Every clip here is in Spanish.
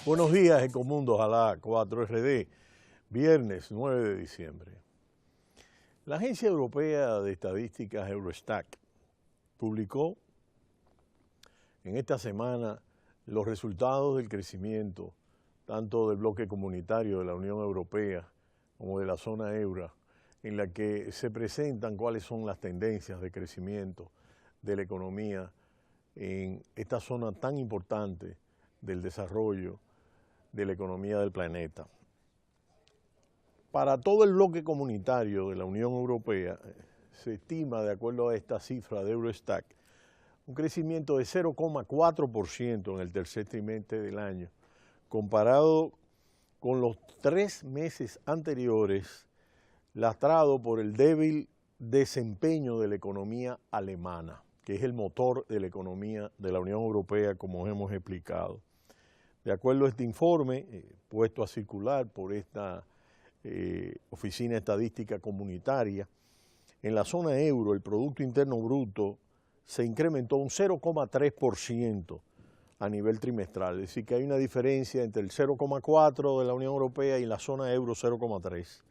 Buenos días, Ecomundo, ojalá 4RD, viernes 9 de diciembre. La Agencia Europea de Estadísticas Eurostat publicó en esta semana los resultados del crecimiento tanto del bloque comunitario de la Unión Europea como de la zona euro, en la que se presentan cuáles son las tendencias de crecimiento de la economía en esta zona tan importante del desarrollo de la economía del planeta. Para todo el bloque comunitario de la Unión Europea se estima, de acuerdo a esta cifra de Eurostat, un crecimiento de 0,4% en el tercer trimestre del año, comparado con los 3 meses anteriores, lastrado por el débil desempeño de la economía alemana, que es el motor de la economía de la Unión Europea, como hemos explicado. De acuerdo a este informe, puesto a circular por esta Oficina Estadística Comunitaria, en la zona euro el Producto Interno Bruto se incrementó un 0,3% a nivel trimestral, es decir, que hay una diferencia entre el 0,4% de la Unión Europea y la zona euro 0,3%.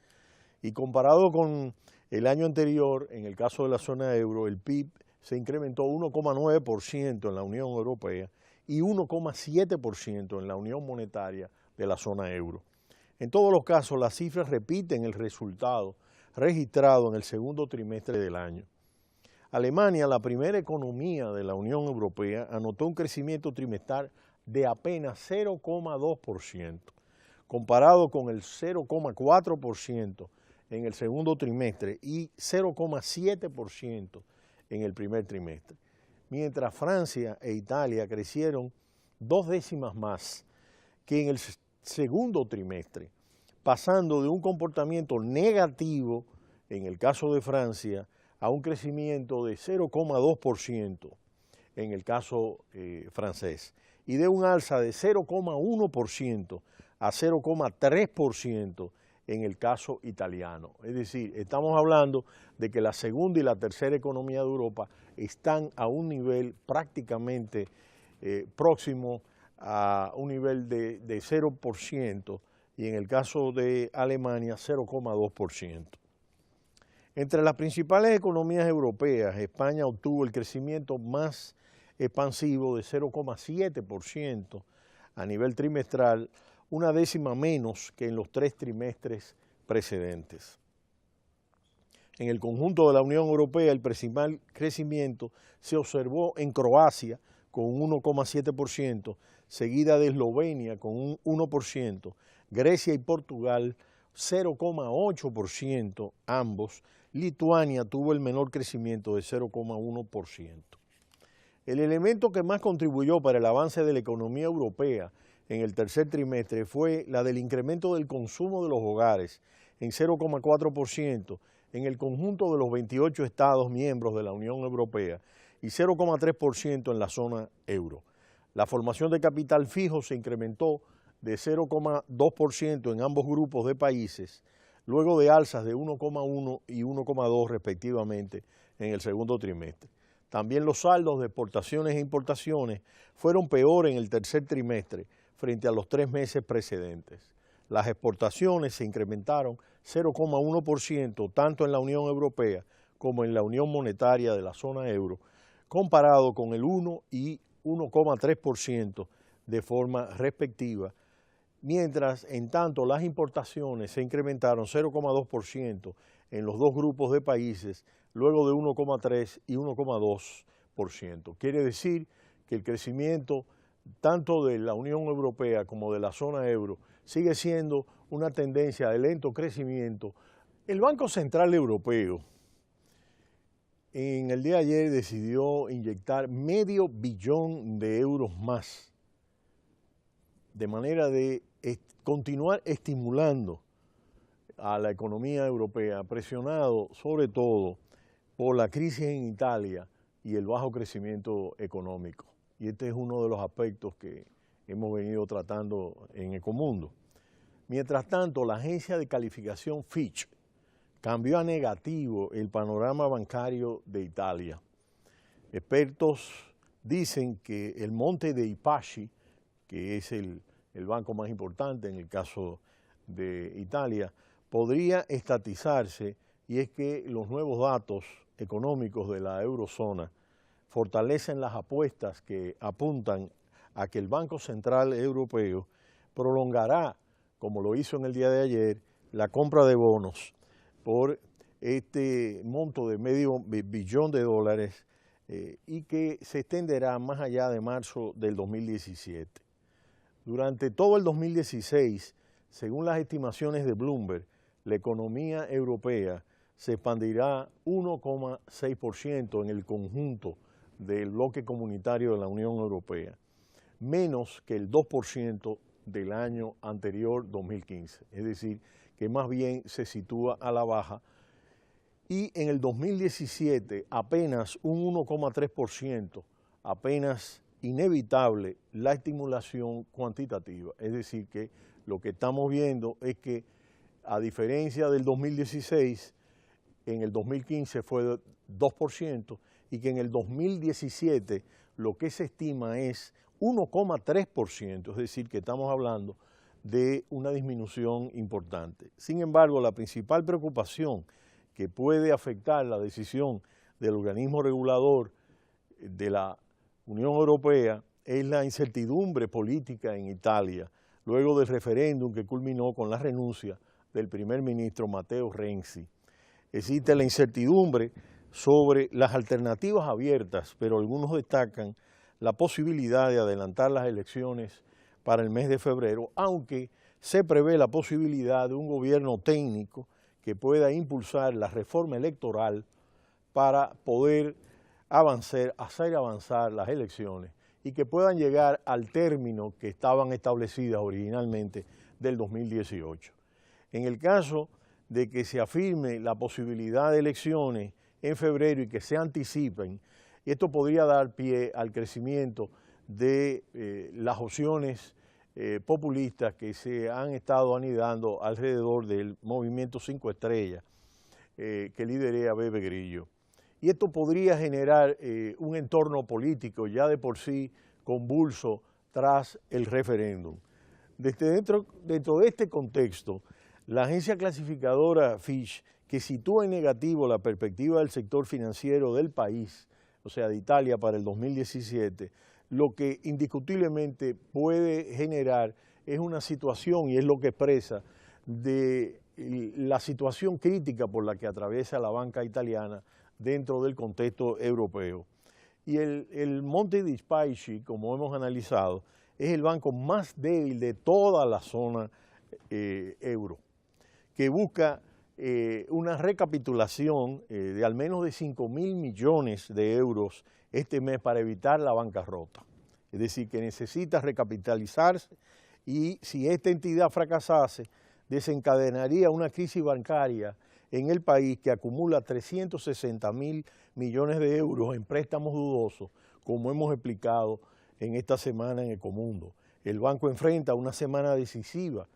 Y comparado con el año anterior, en el caso de la zona euro, el PIB se incrementó 1,9% en la Unión Europea y 1,7% en la Unión Monetaria de la zona euro. En todos los casos, las cifras repiten el resultado registrado en el segundo trimestre del año. Alemania, la primera economía de la Unión Europea, anotó un crecimiento trimestral de apenas 0,2%, comparado con el 0,4% en el segundo trimestre y 0,7% en el primer trimestre. Mientras Francia e Italia crecieron 2 décimas más que en el segundo trimestre, pasando de un comportamiento negativo en el caso de Francia a un crecimiento de 0,2% en el caso francés y de un alza de 0,1% a 0,3% en el caso italiano. Es decir, estamos hablando de que la segunda y la tercera economía de Europa están a un nivel prácticamente próximo a un nivel de 0% y en el caso de Alemania 0,2%. Entre las principales economías europeas, España obtuvo el crecimiento más expansivo de 0,7% a nivel trimestral, una décima menos que en los 3 trimestres precedentes. En el conjunto de la Unión Europea, el principal crecimiento se observó en Croacia con un 1,7%, seguida de Eslovenia con un 1%, Grecia y Portugal 0,8% ambos. Lituania tuvo el menor crecimiento de 0,1%. El elemento que más contribuyó para el avance de la economía europea en el tercer trimestre fue la del incremento del consumo de los hogares en 0,4% en el conjunto de los 28 estados miembros de la Unión Europea y 0,3% en la zona euro. La formación de capital fijo se incrementó de 0,2% en ambos grupos de países, luego de alzas de 1,1 y 1,2 respectivamente en el segundo trimestre. También los saldos de exportaciones e importaciones fueron peor en el tercer trimestre frente a los 3 meses precedentes. Las exportaciones se incrementaron 0,1% tanto en la Unión Europea como en la Unión Monetaria de la zona euro, comparado con el 1 y 1,3% de forma respectiva, mientras en tanto las importaciones se incrementaron 0,2% en los dos grupos de países, luego de 1,3 y 1,2%. Quiere decir que el crecimiento tanto de la Unión Europea como de la zona euro sigue siendo una tendencia de lento crecimiento. El Banco Central Europeo en el día de ayer decidió inyectar $500 millones de euros más, de manera de continuar estimulando a la economía europea, presionado sobre todo por la crisis en Italia y el bajo crecimiento económico. Y este es uno de los aspectos que hemos venido tratando en Ecomundo. Mientras tanto, la agencia de calificación Fitch cambió a negativo el panorama bancario de Italia. Expertos dicen que el monte de Ipachi, que es el el banco más importante en el caso de Italia, podría estatizarse, y es que los nuevos datos económicos de la eurozona fortalecen las apuestas que apuntan a que el Banco Central Europeo prolongará, como lo hizo en el día de ayer, la compra de bonos por este monto de $500 millones y que se extenderá más allá de marzo del 2017. Durante todo el 2016, según las estimaciones de Bloomberg, la economía europea se expandirá 1,6% en el conjunto del bloque comunitario de la Unión Europea, menos que el 2% del año anterior, 2015. Es decir, que más bien se sitúa a la baja. Y en el 2017 apenas un 1,3%, apenas inevitable la estimulación cuantitativa. Es decir, que lo que estamos viendo es que, a diferencia del 2016, en el 2015 fue 2% y que en el 2017 lo que se estima es 1,3%, es decir, que estamos hablando de una disminución importante. Sin embargo, la principal preocupación que puede afectar la decisión del organismo regulador de la Unión Europea es la incertidumbre política en Italia, luego del referéndum que culminó con la renuncia del primer ministro Matteo Renzi. Existe la incertidumbre sobre las alternativas abiertas, pero algunos destacan la posibilidad de adelantar las elecciones para el mes de febrero, aunque se prevé la posibilidad de un gobierno técnico que pueda impulsar la reforma electoral para poder hacer avanzar las elecciones y que puedan llegar al término que estaban establecidas originalmente del 2018. En el caso de que se afirme la posibilidad de elecciones en febrero y que se anticipen, esto podría dar pie al crecimiento de las opciones populistas que se han estado anidando alrededor del movimiento 5 estrellas que liderea Beppe Grillo. Y esto podría generar un entorno político ya de por sí convulso tras el referéndum. Dentro de este contexto, la agencia clasificadora Fitch, que sitúa en negativo la perspectiva del sector financiero del país, o sea, de Italia para el 2017, lo que indiscutiblemente puede generar es una situación, y es lo que expresa, de la situación crítica por la que atraviesa la banca italiana dentro del contexto europeo. Y el Monte dei Paschi, como hemos analizado, es el banco más débil de toda la zona euro, que busca una recapitulación de al menos de 5.000 millones de euros este mes para evitar la bancarrota. Es decir, que necesita recapitalizarse, y si esta entidad fracasase, desencadenaría una crisis bancaria en el país que acumula 360.000 millones de euros en préstamos dudosos, como hemos explicado en esta semana en Ecomundo. El banco enfrenta una semana decisiva,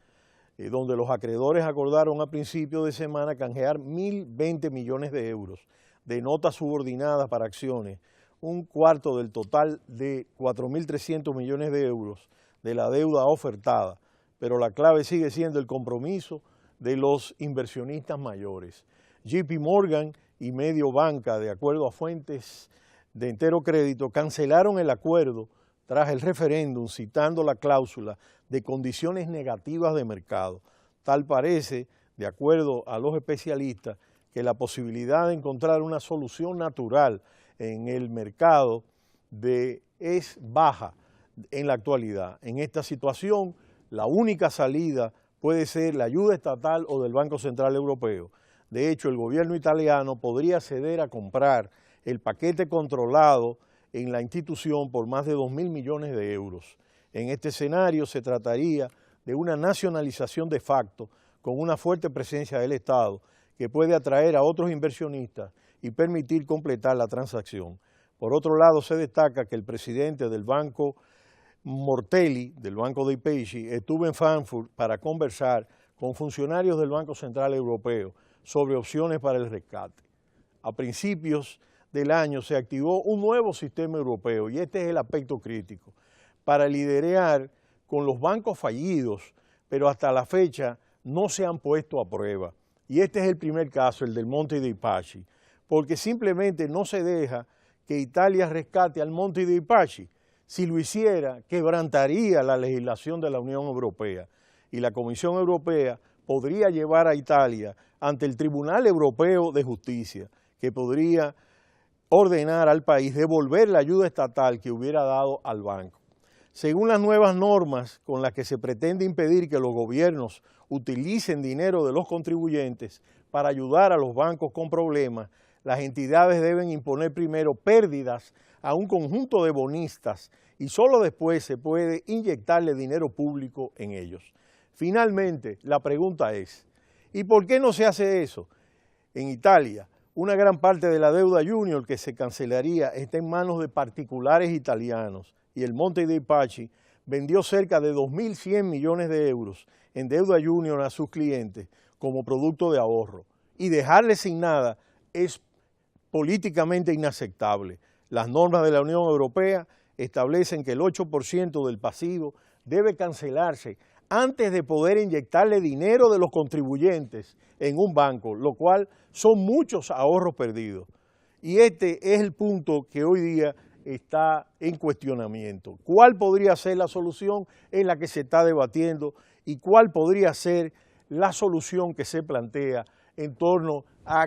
donde los acreedores acordaron a principios de semana canjear 1.020 millones de euros de notas subordinadas para acciones, un cuarto del total de 4.300 millones de euros de la deuda ofertada, pero la clave sigue siendo el compromiso de los inversionistas mayores. JP Morgan y Mediobanca, de acuerdo a fuentes de entero crédito, cancelaron el acuerdo tras el referéndum, citando la cláusula de condiciones negativas de mercado. Tal parece, de acuerdo a los especialistas, que la posibilidad de encontrar una solución natural en el mercado es baja en la actualidad. En esta situación, la única salida puede ser la ayuda estatal o del Banco Central Europeo. De hecho, el gobierno italiano podría ceder a comprar el paquete controlado en la institución por más de 2.000 millones de euros. En este escenario se trataría de una nacionalización de facto con una fuerte presencia del Estado que puede atraer a otros inversionistas y permitir completar la transacción. Por otro lado, se destaca que el presidente del banco Mortelli, del Banco dei Paschi, estuvo en Frankfurt para conversar con funcionarios del Banco Central Europeo sobre opciones para el rescate. A principios del año se activó un nuevo sistema europeo, y este es el aspecto crítico, para liderar con los bancos fallidos, pero hasta la fecha no se han puesto a prueba. Y este es el primer caso, el del Monte dei Paschi, porque simplemente no se deja que Italia rescate al Monte dei Paschi. Si lo hiciera, quebrantaría la legislación de la Unión Europea y la Comisión Europea podría llevar a Italia ante el Tribunal Europeo de Justicia, que podría ordenar al país devolver la ayuda estatal que hubiera dado al banco. Según las nuevas normas con las que se pretende impedir que los gobiernos utilicen dinero de los contribuyentes para ayudar a los bancos con problemas, las entidades deben imponer primero pérdidas a un conjunto de bonistas y solo después se puede inyectarle dinero público en ellos. Finalmente, la pregunta es, ¿y por qué no se hace eso? En Italia, una gran parte de la deuda junior que se cancelaría está en manos de particulares italianos y el Monte dei Paschi vendió cerca de 2.100 millones de euros en deuda junior a sus clientes como producto de ahorro. Y dejarle sin nada es políticamente inaceptable. Las normas de la Unión Europea establecen que el 8% del pasivo debe cancelarse antes de poder inyectarle dinero de los contribuyentes en un banco, lo cual son muchos ahorros perdidos. Y este es el punto que hoy día está en cuestionamiento. ¿Cuál podría ser la solución en la que se está debatiendo y cuál podría ser la solución que se plantea en torno a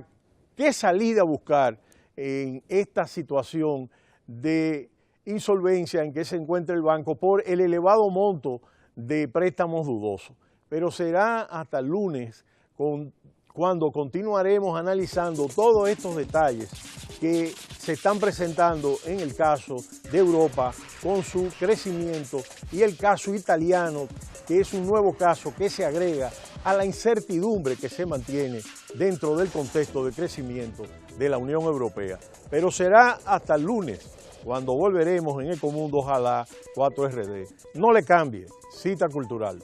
qué salida buscar en esta situación de insolvencia en que se encuentra el banco por el elevado monto de préstamos dudosos? Pero será hasta el lunes cuando continuaremos analizando todos estos detalles que se están presentando en el caso de Europa con su crecimiento y el caso italiano, que es un nuevo caso que se agrega a la incertidumbre que se mantiene dentro del contexto de crecimiento de la Unión Europea. Pero será hasta el lunes cuando volveremos en Ecomundo Ojalá 4RD. No le cambie, Cita Cultural.